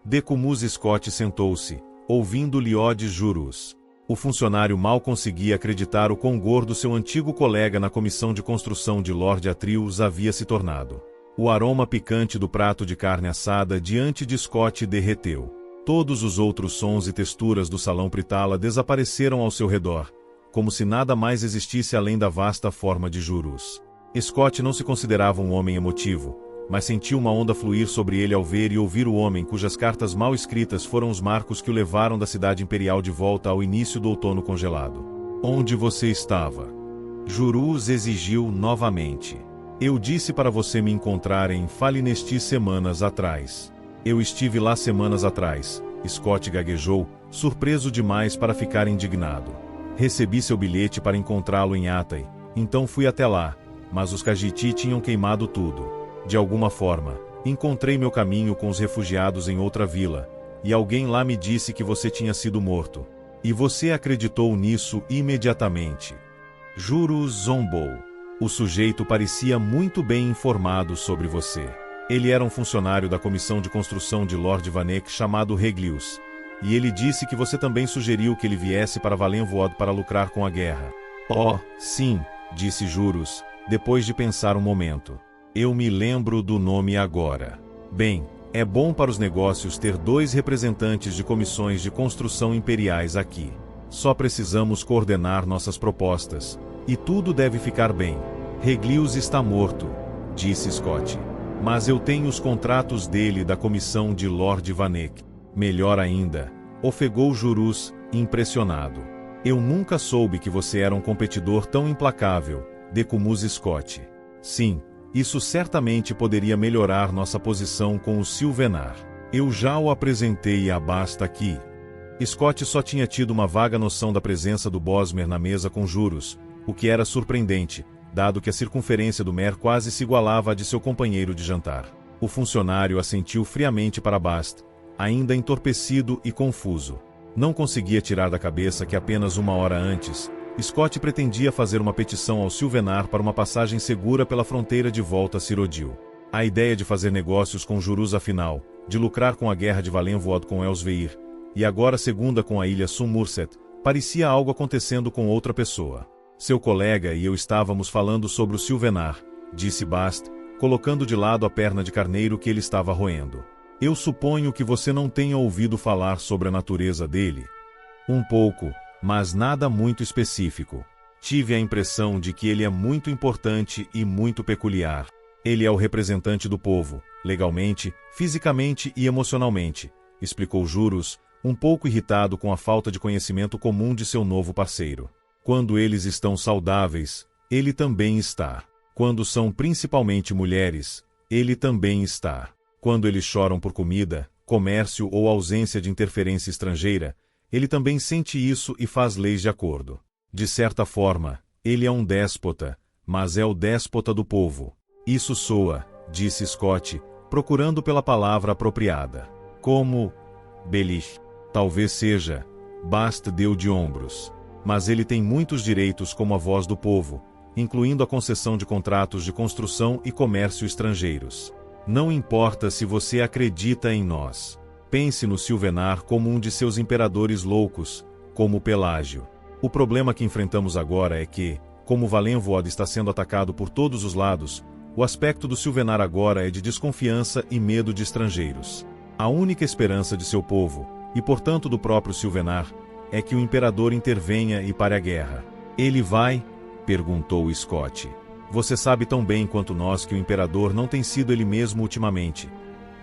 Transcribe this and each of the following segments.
Decumus Scott sentou-se, ouvindo Liodes Jurus. O funcionário mal conseguia acreditar o quão gordo seu antigo colega na comissão de construção de Lord Atreus havia se tornado. O aroma picante do prato de carne assada diante de Scott derreteu. Todos os outros sons e texturas do salão Pritala desapareceram ao seu redor, como se nada mais existisse além da vasta forma de Jurus. Scott não se considerava um homem emotivo, mas sentiu uma onda fluir sobre ele ao ver e ouvir o homem cujas cartas mal escritas foram os marcos que o levaram da cidade imperial de volta ao início do outono congelado. Onde você estava? Jurus exigiu novamente. Eu disse para você me encontrar em Falinesti semanas atrás. Eu estive lá semanas atrás, Scott gaguejou, surpreso demais para ficar indignado. Recebi seu bilhete para encontrá-lo em Atai, então fui até lá, mas os Khajiit tinham queimado tudo. De alguma forma, encontrei meu caminho com os refugiados em outra vila, e alguém lá me disse que você tinha sido morto. E você acreditou nisso imediatamente. Jurus zombou. O sujeito parecia muito bem informado sobre você. Ele era um funcionário da comissão de construção de Lord Vanek chamado Reglius, e ele disse que você também sugeriu que ele viesse para Valenvood para lucrar com a guerra. Oh, sim, disse Jurus, depois de pensar um momento. Eu me lembro do nome agora. Bem, é bom para os negócios ter 2 representantes de comissões de construção imperiais aqui. Só precisamos coordenar nossas propostas, e tudo deve ficar bem. Reglius está morto, disse Scott. Mas eu tenho os contratos dele da comissão de Lord Vanek. Melhor ainda, ofegou Jurus, impressionado. Eu nunca soube que você era um competidor tão implacável, Decumus Scott. Sim, isso certamente poderia melhorar nossa posição com o Sylvenar. Eu já o apresentei a Bast aqui. Scott só tinha tido uma vaga noção da presença do Bosmer na mesa com Jurus, o que era surpreendente, dado que a circunferência do Mer quase se igualava à de seu companheiro de jantar. O funcionário assentiu friamente para Bast, ainda entorpecido e confuso. Não conseguia tirar da cabeça que apenas 1 hora antes, Scott pretendia fazer uma petição ao Sylvenar para uma passagem segura pela fronteira de volta a Cyrodiil. A ideia de fazer negócios com Jurus afinal, de lucrar com a guerra de Valenvood com Elsveir, e agora segunda com a ilha Sumurset, parecia algo acontecendo com outra pessoa. Seu colega e eu estávamos falando sobre o Sylvenar, disse Bast, colocando de lado a perna de carneiro que ele estava roendo. Eu suponho que você não tenha ouvido falar sobre a natureza dele. Um pouco, mas nada muito específico. Tive a impressão de que ele é muito importante e muito peculiar. Ele é o representante do povo, legalmente, fisicamente e emocionalmente, explicou Jurus, um pouco irritado com a falta de conhecimento comum de seu novo parceiro. Quando eles estão saudáveis, ele também está. Quando são principalmente mulheres, ele também está. Quando eles choram por comida, comércio ou ausência de interferência estrangeira, ele também sente isso e faz leis de acordo. De certa forma, ele é um déspota, mas é o déspota do povo. Isso soa, disse Scott, procurando pela palavra apropriada. Como beliche. Talvez seja. Bast deu de ombros. Mas ele tem muitos direitos como a voz do povo, incluindo a concessão de contratos de construção e comércio estrangeiros. Não importa se você acredita em nós. Pense no Sylvenar como um de seus imperadores loucos, como Pelágio. O problema que enfrentamos agora é que, como Valenvood está sendo atacado por todos os lados, o aspecto do Sylvenar agora é de desconfiança e medo de estrangeiros. A única esperança de seu povo, e portanto do próprio Sylvenar, é que o imperador intervenha e pare a guerra. Ele vai? Perguntou Scott. Você sabe tão bem quanto nós que o imperador não tem sido ele mesmo ultimamente.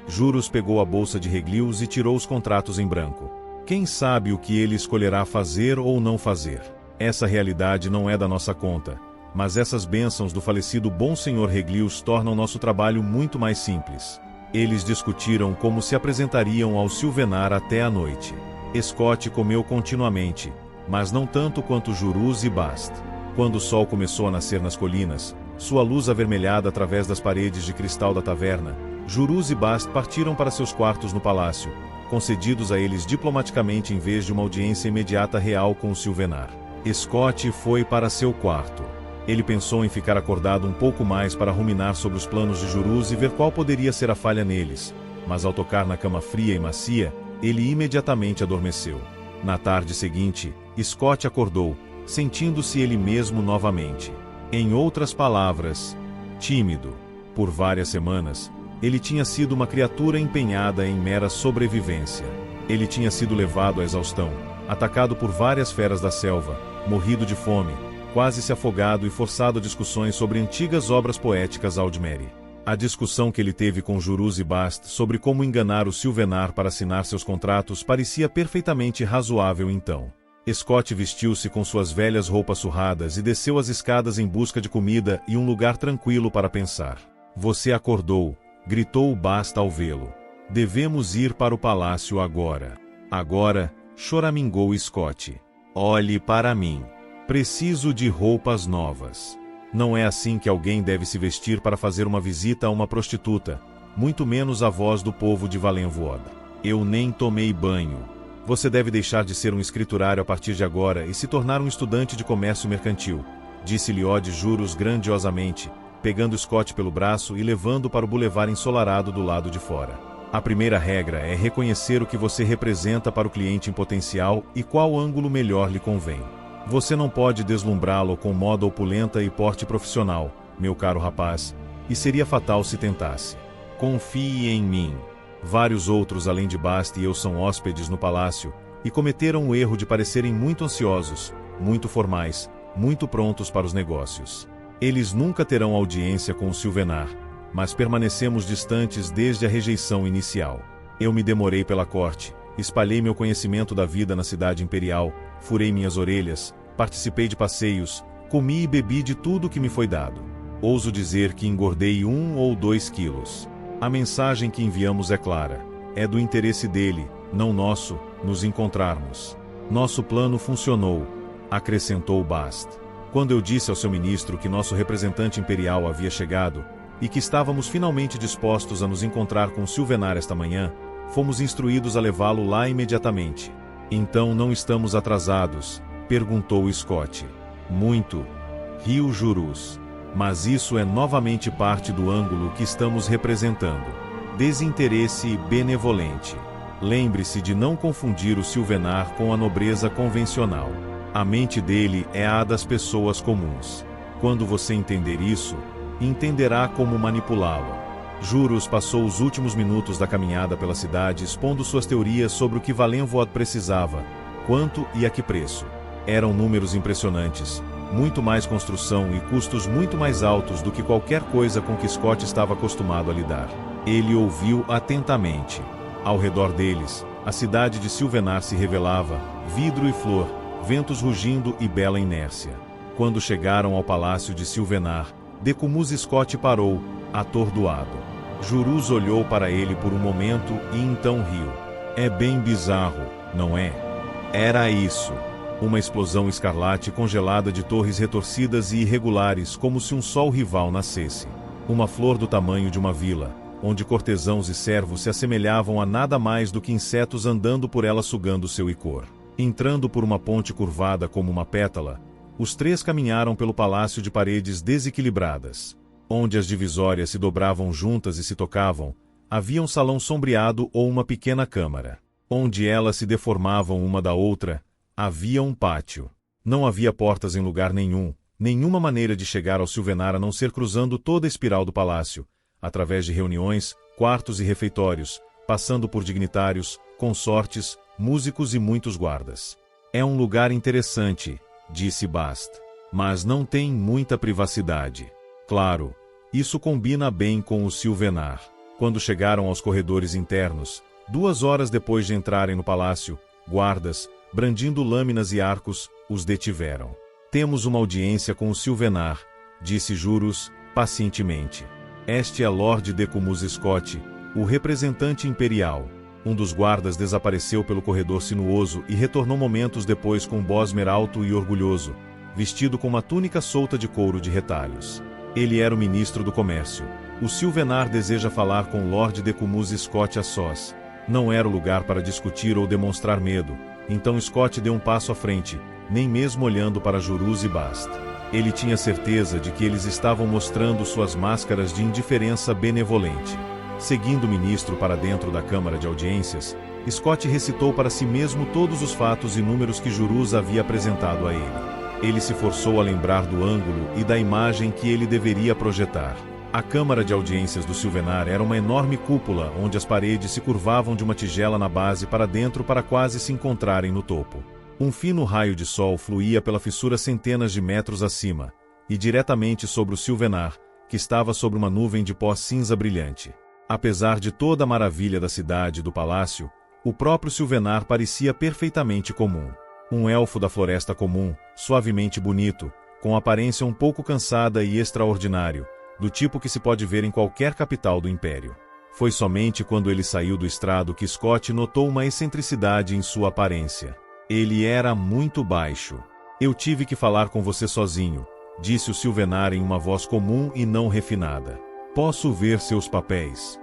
Jurus pegou a bolsa de Reglius e tirou os contratos em branco. Quem sabe o que ele escolherá fazer ou não fazer? Essa realidade não é da nossa conta, mas essas bênçãos do falecido bom senhor Reglius tornam nosso trabalho muito mais simples. Eles discutiram como se apresentariam ao Sylvenar até a noite. Scott comeu continuamente, mas não tanto quanto Jurus e Bast. Quando o sol começou a nascer nas colinas, sua luz avermelhada através das paredes de cristal da taverna, Jurus e Bast partiram para seus quartos no palácio, concedidos a eles diplomaticamente em vez de uma audiência imediata real com o Sylvenar. Scott foi para seu quarto. Ele pensou em ficar acordado um pouco mais para ruminar sobre os planos de Jurus e ver qual poderia ser a falha neles, mas ao tocar na cama fria e macia, ele imediatamente adormeceu. Na tarde seguinte, Scott acordou, sentindo-se ele mesmo novamente. Em outras palavras, tímido. Por várias semanas, ele tinha sido uma criatura empenhada em mera sobrevivência. Ele tinha sido levado à exaustão, atacado por várias feras da selva, morrido de fome, quase se afogado e forçado a discussões sobre antigas obras poéticas Aldmeri. A discussão que ele teve com Jurus e Bast sobre como enganar o Sylvenar para assinar seus contratos parecia perfeitamente razoável então. Scott vestiu-se com suas velhas roupas surradas e desceu as escadas em busca de comida e um lugar tranquilo para pensar. Você acordou, gritou Bast ao vê-lo. Devemos ir para o palácio agora. Agora, choramingou Scott. Olhe para mim. Preciso de roupas novas. Não é assim que alguém deve se vestir para fazer uma visita a uma prostituta, muito menos a voz do povo de Valenvood. Eu nem tomei banho. Você deve deixar de ser um escriturário a partir de agora e se tornar um estudante de comércio mercantil, disse Liod Juros grandiosamente, pegando Scott pelo braço e levando-o para o bulevar ensolarado do lado de fora. A primeira regra é reconhecer o que você representa para o cliente em potencial e qual ângulo melhor lhe convém. Você não pode deslumbrá-lo com moda opulenta e porte profissional, meu caro rapaz, e seria fatal se tentasse. Confie em mim. Vários outros além de Bast e eu são hóspedes no palácio, e cometeram o erro de parecerem muito ansiosos, muito formais, muito prontos para os negócios. Eles nunca terão audiência com o Sylvenar, mas permanecemos distantes desde a rejeição inicial. Eu me demorei pela corte, espalhei meu conhecimento da vida na cidade imperial, furei minhas orelhas, participei de passeios, comi e bebi de tudo que me foi dado. Ouso dizer que engordei 1 ou 2 quilos. A mensagem que enviamos é clara. É do interesse dele, não nosso, nos encontrarmos. Nosso plano funcionou, acrescentou Bast. Quando eu disse ao seu ministro que nosso representante imperial havia chegado, e que estávamos finalmente dispostos a nos encontrar com Sylvenar esta manhã, fomos instruídos a levá-lo lá imediatamente. Então não estamos atrasados? Perguntou Scott. Muito. Riu Jurus. Mas isso é novamente parte do ângulo que estamos representando. Desinteresse benevolente. Lembre-se de não confundir o Sylvenar com a nobreza convencional. A mente dele é a das pessoas comuns. Quando você entender isso, entenderá como manipulá-lo. Jurus passou os últimos minutos da caminhada pela cidade expondo suas teorias sobre o que Valenvood precisava, quanto e a que preço. Eram números impressionantes, muito mais construção e custos muito mais altos do que qualquer coisa com que Scott estava acostumado a lidar. Ele ouviu atentamente. Ao redor deles, a cidade de Sylvenar se revelava, vidro e flor, ventos rugindo e bela inércia. Quando chegaram ao palácio de Sylvenar, Decumuz Scott parou, atordoado. Jurus olhou para ele por um momento e então riu. É bem bizarro, não é? Era isso. Uma explosão escarlate congelada de torres retorcidas e irregulares como se um sol rival nascesse. Uma flor do tamanho de uma vila, onde cortesãos e servos se assemelhavam a nada mais do que insetos andando por ela sugando seu icor. Entrando por uma ponte curvada como uma pétala, os três caminharam pelo palácio de paredes desequilibradas. Onde as divisórias se dobravam juntas e se tocavam, havia um salão sombreado ou uma pequena câmara. Onde elas se deformavam uma da outra, havia um pátio. Não havia portas em lugar nenhum, nenhuma maneira de chegar ao Sylvenar a não ser cruzando toda a espiral do palácio, através de reuniões, quartos e refeitórios, passando por dignitários, consortes, músicos e muitos guardas. É um lugar interessante, disse Bast, mas não tem muita privacidade. Claro, isso combina bem com o Sylvenar. Quando chegaram aos corredores internos, 2 horas depois de entrarem no palácio, guardas, brandindo lâminas e arcos, os detiveram. Temos uma audiência com o Sylvenar, disse Jurus, pacientemente. Este é Lord Decumuz Scott, o representante imperial. Um dos guardas desapareceu pelo corredor sinuoso e retornou momentos depois com um bosmer alto e orgulhoso, vestido com uma túnica solta de couro de retalhos. Ele era o ministro do comércio. O Sylvenar deseja falar com Lord Decumuz Scott a sós. Não era o lugar para discutir ou demonstrar medo, então Scott deu um passo à frente, nem mesmo olhando para Jurus e Bast. Ele tinha certeza de que eles estavam mostrando suas máscaras de indiferença benevolente. Seguindo o ministro para dentro da Câmara de Audiências, Scott recitou para si mesmo todos os fatos e números que Jurus havia apresentado a ele. Ele se forçou a lembrar do ângulo e da imagem que ele deveria projetar. A Câmara de Audiências do Sylvenar era uma enorme cúpula onde as paredes se curvavam de uma tigela na base para dentro para quase se encontrarem no topo. Um fino raio de sol fluía pela fissura centenas de metros acima, e diretamente sobre o Sylvenar, que estava sobre uma nuvem de pó cinza brilhante. Apesar de toda a maravilha da cidade e do palácio, o próprio Sylvenar parecia perfeitamente comum. Um elfo da floresta comum, suavemente bonito, com aparência um pouco cansada e extraordinário, do tipo que se pode ver em qualquer capital do Império. Foi somente quando ele saiu do estrado que Scott notou uma excentricidade em sua aparência. Ele era muito baixo. Eu tive que falar com você sozinho, disse o Sylvenar em uma voz comum e não refinada. Posso ver seus papéis?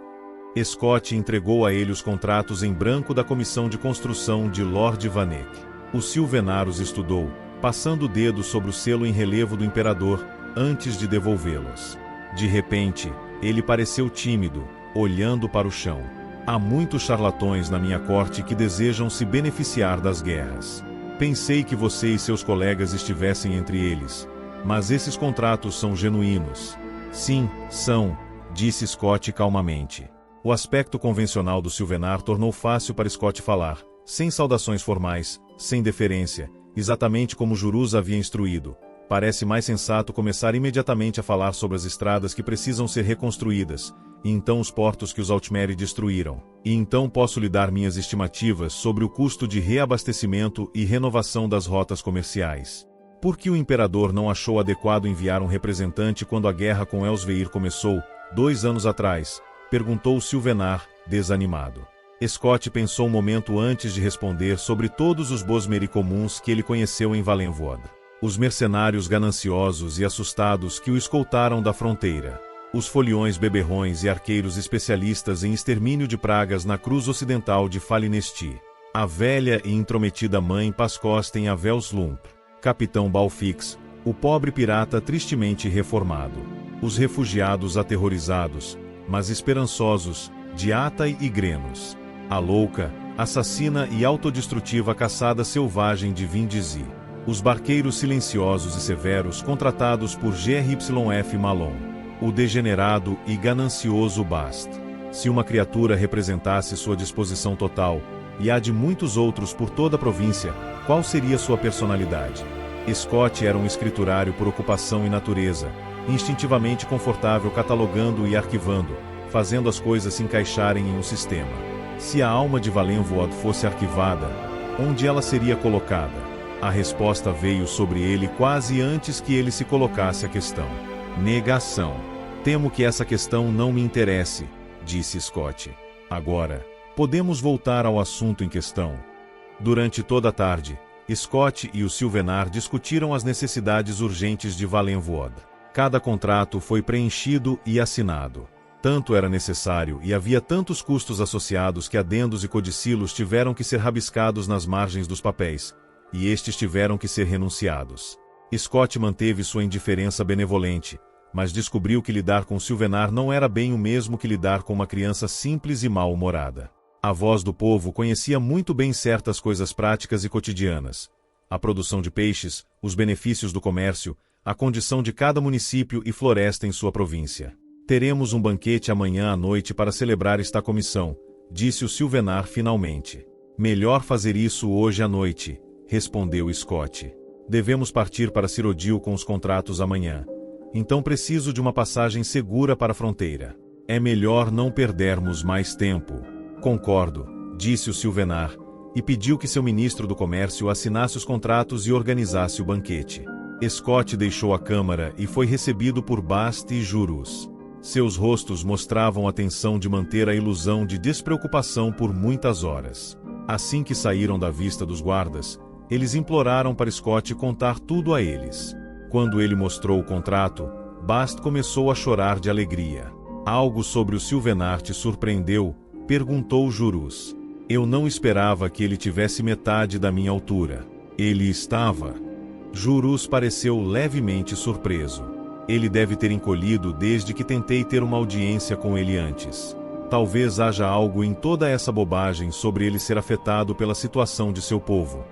Scott entregou a ele os contratos em branco da comissão de construção de Lord Vanek. O Sylvenar os estudou, passando o dedo sobre o selo em relevo do imperador, antes de devolvê-los. De repente, ele pareceu tímido, olhando para o chão. Há muitos charlatões na minha corte que desejam se beneficiar das guerras. Pensei que você e seus colegas estivessem entre eles. Mas esses contratos são genuínos. Sim, são, disse Scott calmamente. O aspecto convencional do Sylvenar tornou fácil para Scott falar, sem saudações formais, sem deferência, exatamente como Jurus havia instruído. Parece mais sensato começar imediatamente a falar sobre as estradas que precisam ser reconstruídas, e então os portos que os Altmeri destruíram. E então posso lhe dar minhas estimativas sobre o custo de reabastecimento e renovação das rotas comerciais. Por que o imperador não achou adequado enviar um representante quando a guerra com Elsveir começou, 2 anos atrás? Perguntou Sylvenar, desanimado. Scott pensou um momento antes de responder sobre todos os Bosmeri comuns que ele conheceu em Valenvood. Os mercenários gananciosos e assustados que o escoltaram da fronteira. Os foliões beberrões e arqueiros especialistas em extermínio de pragas na cruz ocidental de Falinesti. A velha e intrometida mãe Pascosta em Avelslump. Capitão Balfix, o pobre pirata tristemente reformado. Os refugiados aterrorizados, mas esperançosos, de Atai e Grenos. A louca, assassina e autodestrutiva caçada selvagem de Vindizi. Os barqueiros silenciosos e severos contratados por GRYF Malon. O degenerado e ganancioso Bast. Se uma criatura representasse sua disposição total, e há de muitos outros por toda a província, qual seria sua personalidade? Scott era um escriturário por ocupação e natureza, instintivamente confortável catalogando e arquivando, fazendo as coisas se encaixarem em um sistema. Se a alma de Valenvood fosse arquivada, onde ela seria colocada? A resposta veio sobre ele quase antes que ele se colocasse a questão. Negação. Temo que essa questão não me interesse, disse Scott. Agora, podemos voltar ao assunto em questão. Durante toda a tarde, Scott e o Sylvenar discutiram as necessidades urgentes de Valenvood. Cada contrato foi preenchido e assinado. Tanto era necessário e havia tantos custos associados que adendos e codicilos tiveram que ser rabiscados nas margens dos papéis, e estes tiveram que ser renunciados. Scott manteve sua indiferença benevolente, mas descobriu que lidar com Sylvenar não era bem o mesmo que lidar com uma criança simples e mal-humorada. A voz do povo conhecia muito bem certas coisas práticas e cotidianas. A produção de peixes, os benefícios do comércio, a condição de cada município e floresta em sua província. Teremos um banquete amanhã à noite para celebrar esta comissão, disse o Sylvenar finalmente. Melhor fazer isso hoje à noite, respondeu Scott. Devemos partir para Cyrodiil com os contratos amanhã. Então preciso de uma passagem segura para a fronteira. É melhor não perdermos mais tempo. Concordo, disse o Sylvenar, e pediu que seu ministro do comércio assinasse os contratos e organizasse o banquete. Scott deixou a câmara e foi recebido por Bast e Jurus. Seus rostos mostravam a tensão de manter a ilusão de despreocupação por muitas horas. Assim que saíram da vista dos guardas, eles imploraram para Scott contar tudo a eles. Quando ele mostrou o contrato, Bast começou a chorar de alegria. Algo sobre o Sylvenar te surpreendeu? Perguntou Jurus. Eu não esperava que ele tivesse metade da minha altura. Ele estava. Jurus pareceu levemente surpreso. Ele deve ter encolhido desde que tentei ter uma audiência com ele antes. Talvez haja algo em toda essa bobagem sobre ele ser afetado pela situação de seu povo.